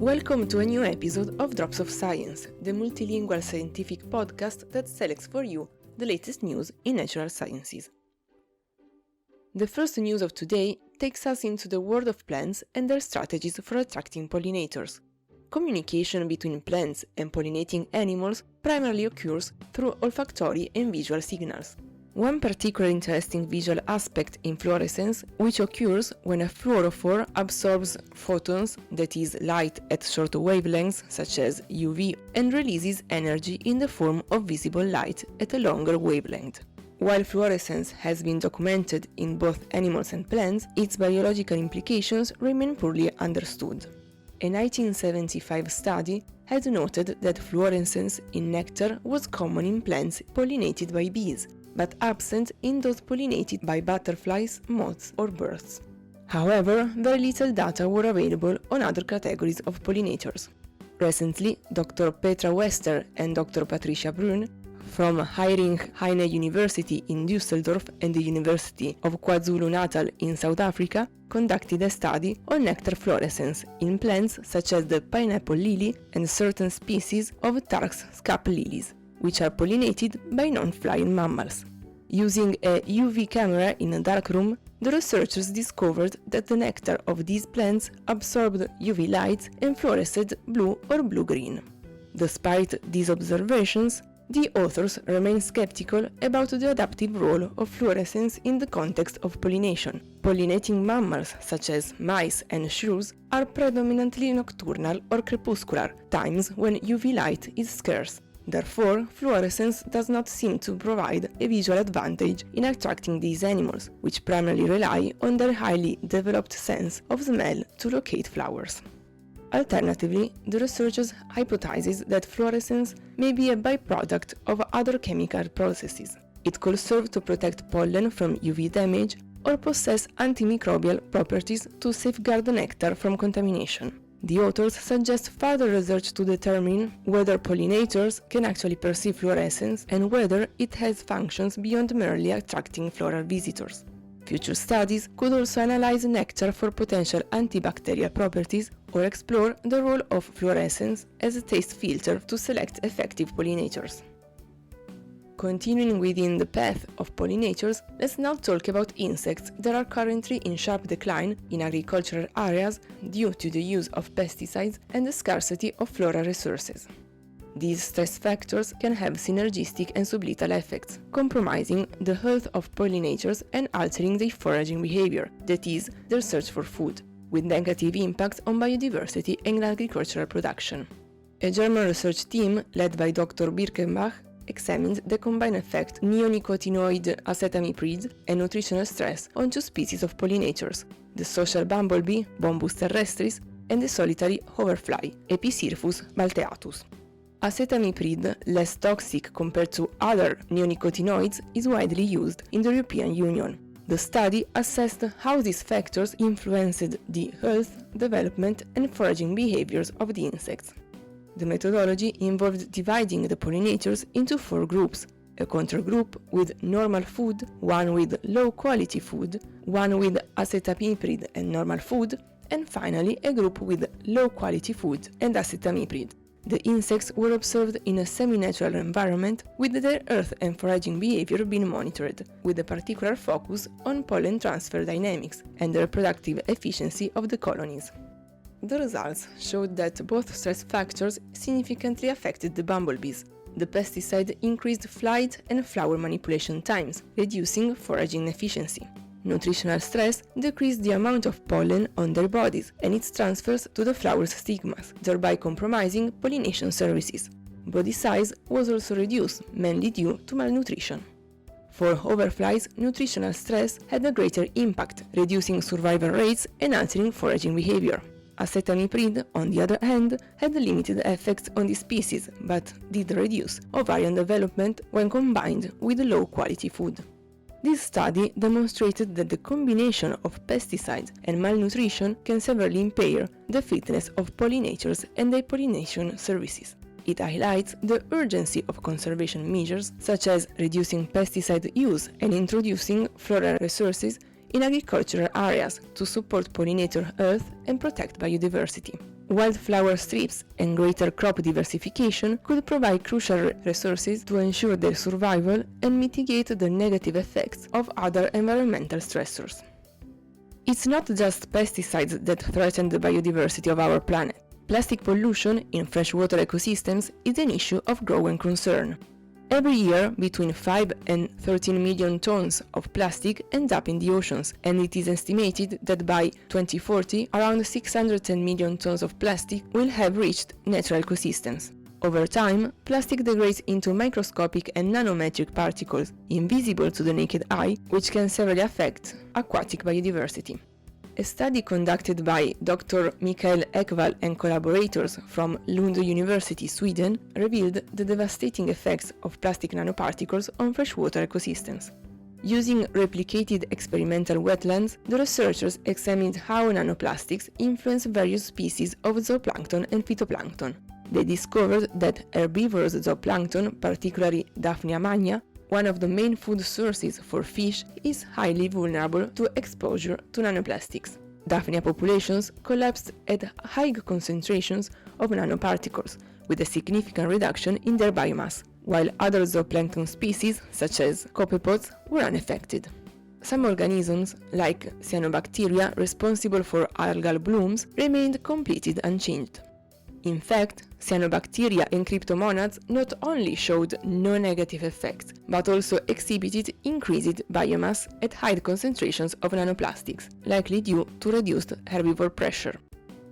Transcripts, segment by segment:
Welcome to a new episode of Drops of Science, the multilingual scientific podcast that selects for you the latest news in natural sciences. The first news of today takes us into the world of plants and their strategies for attracting pollinators. Communication between plants and pollinating animals primarily occurs through olfactory and visual signals. One particularly interesting visual aspect in fluorescence, which occurs when a fluorophore absorbs photons, that is, light at short wavelengths such as UV, and releases energy in the form of visible light at a longer wavelength. While fluorescence has been documented in both animals and plants, its biological implications remain poorly understood. A 1975 study had noted that fluorescence in nectar was common in plants pollinated by bees, but absent in those pollinated by butterflies, moths, or birds. However, very little data were available on other categories of pollinators. Recently, Dr. Petra Wester and Dr. Patricia Brun from Heinrich-Heine University in Düsseldorf and the University of KwaZulu-Natal in South Africa conducted a study on nectar fluorescence in plants such as the pineapple lily and certain species of Tark's scap lilies, which are pollinated by non-flying mammals. Using a UV camera in a dark room, the researchers discovered that the nectar of these plants absorbed UV light and fluoresced blue or blue-green. Despite these observations, the authors remain skeptical about the adaptive role of fluorescence in the context of pollination. Pollinating mammals such as mice and shrews are predominantly nocturnal or crepuscular, times when UV light is scarce. Therefore, fluorescence does not seem to provide a visual advantage in attracting these animals, which primarily rely on their highly developed sense of smell to locate flowers. Alternatively, the researchers hypothesize that fluorescence may be a byproduct of other chemical processes. It could serve to protect pollen from UV damage or possess antimicrobial properties to safeguard the nectar from contamination. The authors suggest further research to determine whether pollinators can actually perceive fluorescence and whether it has functions beyond merely attracting floral visitors. Future studies could also analyze nectar for potential antibacterial properties or explore the role of fluorescence as a taste filter to select effective pollinators. Continuing within the path of pollinators, let's now talk about insects that are currently in sharp decline in agricultural areas due to the use of pesticides and the scarcity of floral resources. These stress factors can have synergistic and sublethal effects, compromising the health of pollinators and altering their foraging behavior, that is, their search for food, with negative impacts on biodiversity and agricultural production. A German research team led by Dr. Birkenbach examined the combined effect neonicotinoid acetamiprid and nutritional stress on two species of pollinators, the social bumblebee, Bombus terrestris, and the solitary hoverfly, Episirphus malteatus. Acetamiprid, less toxic compared to other neonicotinoids, is widely used in the European Union. The study assessed how these factors influenced the health, development, and foraging behaviors of the insects. The methodology involved dividing the pollinators into 4 groups: a control group with normal food, one with low-quality food, one with acetamiprid and normal food, and finally a group with low-quality food and acetamiprid. The insects were observed in a semi-natural environment with their earth and foraging behavior being monitored, with a particular focus on pollen transfer dynamics and the reproductive efficiency of the colonies. The results showed that both stress factors significantly affected the bumblebees. The pesticide increased flight and flower manipulation times, reducing foraging efficiency. Nutritional stress decreased the amount of pollen on their bodies and its transfers to the flower's stigmas, thereby compromising pollination services. Body size was also reduced, mainly due to malnutrition. For hoverflies, nutritional stress had a greater impact, reducing survival rates and altering foraging behavior. Acetamiprid, on the other hand, had limited effects on the species, but did reduce ovarian development when combined with low-quality food. This study demonstrated that the combination of pesticides and malnutrition can severely impair the fitness of pollinators and their pollination services. It highlights the urgency of conservation measures such as reducing pesticide use and introducing floral resources in agricultural areas to support pollinator health and protect biodiversity. Wildflower strips and greater crop diversification could provide crucial resources to ensure their survival and mitigate the negative effects of other environmental stressors. It's not just pesticides that threaten the biodiversity of our planet. Plastic pollution in freshwater ecosystems is an issue of growing concern. Every year, between 5 and 13 million tons of plastic end up in the oceans, and it is estimated that by 2040, around 610 million tons of plastic will have reached natural ecosystems. Over time, plastic degrades into microscopic and nanometric particles, invisible to the naked eye, which can severely affect aquatic biodiversity. A study conducted by Dr. Mikael Ekvall and collaborators from Lund University, Sweden, revealed the devastating effects of plastic nanoparticles on freshwater ecosystems. Using replicated experimental wetlands, the researchers examined how nanoplastics influence various species of zooplankton and phytoplankton. They discovered that herbivorous zooplankton, particularly Daphnia magna, one of the main food sources for fish, is highly vulnerable to exposure to nanoplastics. Daphnia populations collapsed at high concentrations of nanoparticles, with a significant reduction in their biomass, while other zooplankton species, such as copepods, were unaffected. Some organisms, like cyanobacteria responsible for algal blooms, remained completely unchanged. In fact, cyanobacteria and cryptomonads not only showed no negative effects, but also exhibited increased biomass at high concentrations of nanoplastics, likely due to reduced herbivore pressure.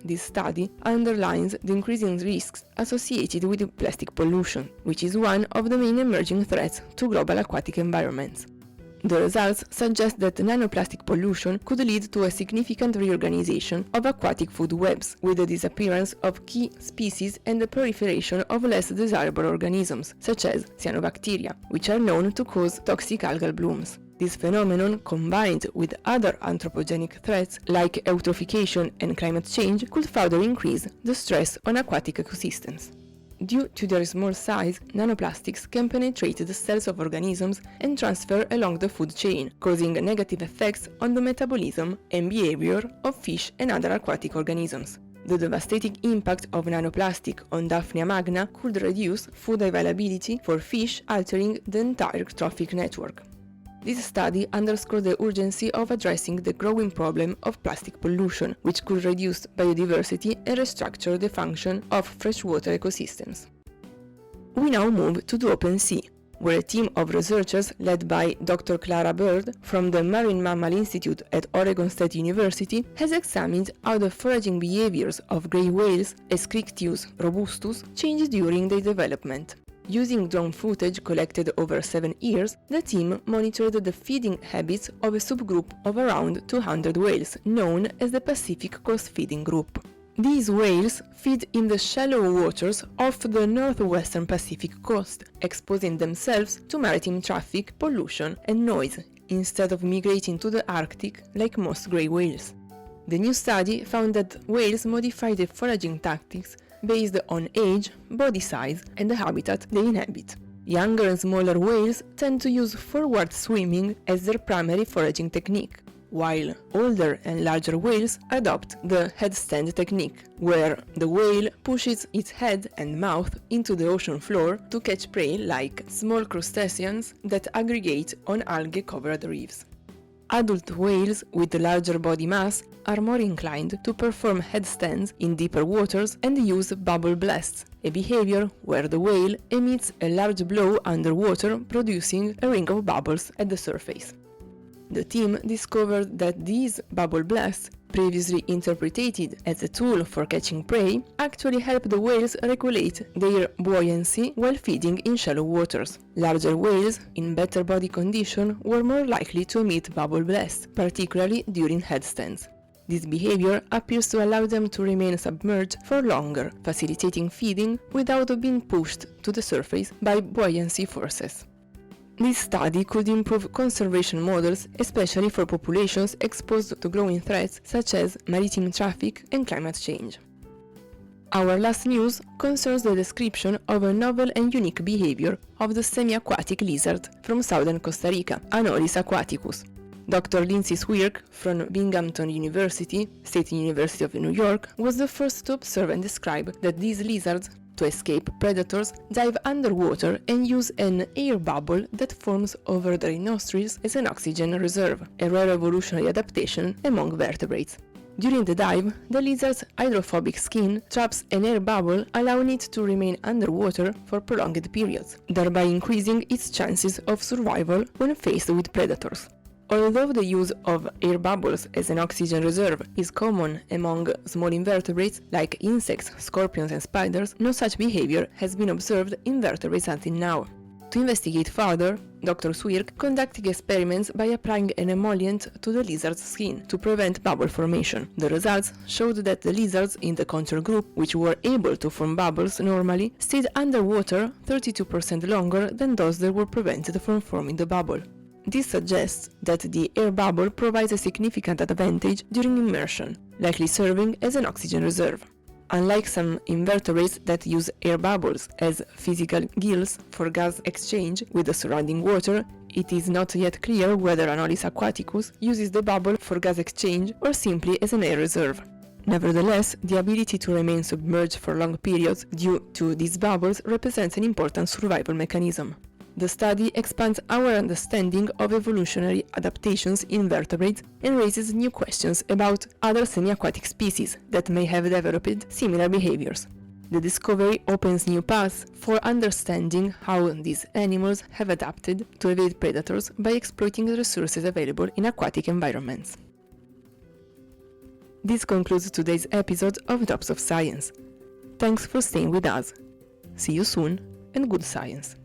This study underlines the increasing risks associated with plastic pollution, which is one of the main emerging threats to global aquatic environments. The results suggest that nanoplastic pollution could lead to a significant reorganization of aquatic food webs, with the disappearance of key species and the proliferation of less desirable organisms, such as cyanobacteria, which are known to cause toxic algal blooms. This phenomenon, combined with other anthropogenic threats like eutrophication and climate change, could further increase the stress on aquatic ecosystems. Due to their small size, nanoplastics can penetrate the cells of organisms and transfer along the food chain, causing negative effects on the metabolism and behavior of fish and other aquatic organisms. The devastating impact of nanoplastic on Daphnia magna could reduce food availability for fish, altering the entire trophic network. This study underscored the urgency of addressing the growing problem of plastic pollution, which could reduce biodiversity and restructure the function of freshwater ecosystems. We now move to the open sea, where a team of researchers led by Dr. Clara Bird from the Marine Mammal Institute at Oregon State University has examined how the foraging behaviors of gray whales, Eschrichtius robustus, change during their development. Using drone footage collected over 7 years, the team monitored the feeding habits of a subgroup of around 200 whales, known as the Pacific Coast Feeding Group. These whales feed in the shallow waters off the northwestern Pacific coast, exposing themselves to maritime traffic, pollution, and noise, instead of migrating to the Arctic like most gray whales. The new study found that whales modify their foraging tactics based on age, body size, and the habitat they inhabit. Younger and smaller whales tend to use forward swimming as their primary foraging technique, while older and larger whales adopt the headstand technique, where the whale pushes its head and mouth into the ocean floor to catch prey like small crustaceans that aggregate on algae-covered reefs. Adult whales with larger body mass are more inclined to perform headstands in deeper waters and use bubble blasts, a behavior where the whale emits a large blow underwater, producing a ring of bubbles at the surface. The team discovered that these bubble blasts, previously interpreted as a tool for catching prey, actually help the whales regulate their buoyancy while feeding in shallow waters. Larger whales, in better body condition, were more likely to emit bubble blasts, particularly during headstands. This behavior appears to allow them to remain submerged for longer, facilitating feeding without being pushed to the surface by buoyancy forces. This study could improve conservation models, especially for populations exposed to growing threats such as maritime traffic and climate change. Our last news concerns the description of a novel and unique behavior of the semi-aquatic lizard from southern Costa Rica, Anolis aquaticus. Dr. Lindsay Swirk from Binghamton University, State University of New York, was the first to observe and describe that these lizards, to escape predators, dive underwater and use an air bubble that forms over their nostrils as an oxygen reserve, a rare evolutionary adaptation among vertebrates. During the dive, the lizard's hydrophobic skin traps an air bubble, allowing it to remain underwater for prolonged periods, thereby increasing its chances of survival when faced with predators. Although the use of air bubbles as an oxygen reserve is common among small invertebrates like insects, scorpions and spiders, no such behavior has been observed in vertebrates until now. To investigate further, Dr. Swirk conducted experiments by applying an emollient to the lizard's skin to prevent bubble formation. The results showed that the lizards in the control group, which were able to form bubbles normally, stayed underwater 32% longer than those that were prevented from forming the bubble. This suggests that the air bubble provides a significant advantage during immersion, likely serving as an oxygen reserve. Unlike some invertebrates that use air bubbles as physical gills for gas exchange with the surrounding water, it is not yet clear whether Anolis aquaticus uses the bubble for gas exchange or simply as an air reserve. Nevertheless, the ability to remain submerged for long periods due to these bubbles represents an important survival mechanism. The study expands our understanding of evolutionary adaptations in vertebrates and raises new questions about other semi-aquatic species that may have developed similar behaviors. The discovery opens new paths for understanding how these animals have adapted to evade predators by exploiting the resources available in aquatic environments. This concludes today's episode of Drops of Science. Thanks for staying with us. See you soon, and good science!